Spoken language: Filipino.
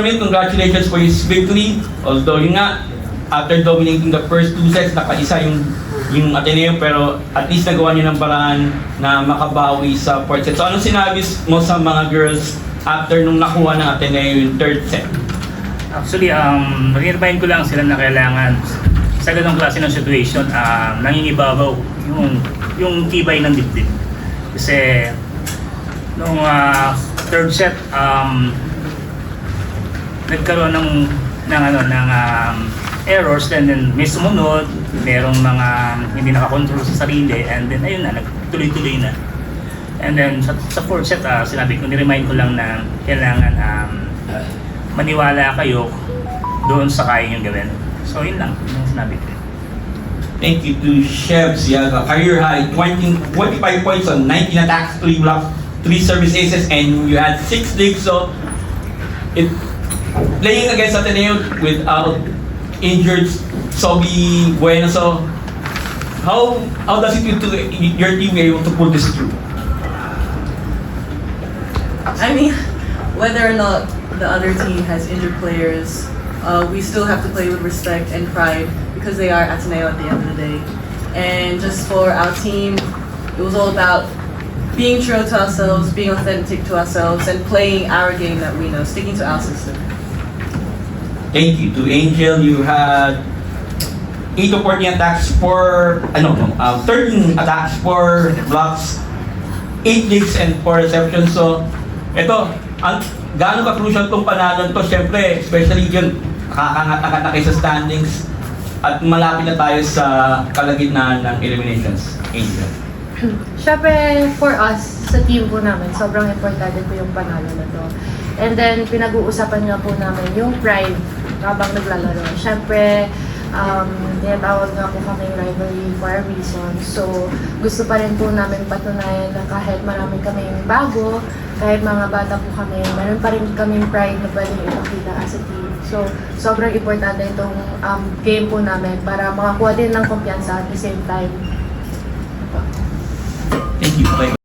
Romil, congratulations for his victory. Although yun nga, after dominating the first 2 sets, nakaisa yung Ateneo, pero at least nagawa niyo ng paraan na makabawi sa 4th set. So anong sinabi mo sa mga girls after nung nakuha ng Ateneo yung 3rd set? Actually, rinirbahin ko lang sila na kailangan sa ganong klase ng situation, nangingibabaw yung tibay ng dibdib. Kasi nung 3rd set, nagkaroon ng errors, then may sumunod, merong mga hindi nakakontrol sa sarili, and then ayun na, nagtuloy-tuloy na. And then sa 4th set, sinabi ko, ni-remind ko lang na kailangan maniwala kayo doon sa kaya niyong gawin. So yun lang, yung sinabi ko. Thank you to Shev Siaga. Career high, 25 points on 19 attacks, 3 blocks, 3 service aces, and you had 6 digs. So, playing against Ateneo without injured Sobi Bueno. So, how does it feel to your team be able to pull this through? I mean, whether or not the other team has injured players, we still have to play with respect and pride because they are Ateneo at the end of the day. And just for our team, it was all about being true to ourselves, being authentic to ourselves, and playing our game that we know, sticking to our system. Thank you to Angel. You had 8 to 14 attacks for 13 attacks, 4 blocks, 8 digs, and 4 receptions. So, ito, gaano ka-crucial tong panalo to? Siyempre, especially yun, nakakangat-angat na kayo sa standings at malapit na tayo sa kalagitnaan ng eliminations. Angel. Siyempre, for us, sa team po namin, sobrang importante po yung panalo na to. And then, pinag-uusapan nga po namin yung pride habang naglalaro. Siyempre, tinatawag nga po kaming rivalry for a reason. So, gusto pa rin po namin patunayan na kahit marami kaming bago, kahit mga bata po kami, meron pa rin kaming pride na pwedeng ipakita as a team. So, sobrang importante itong game po namin para makakuha din ng kumpiyansa at the same time. Thank you.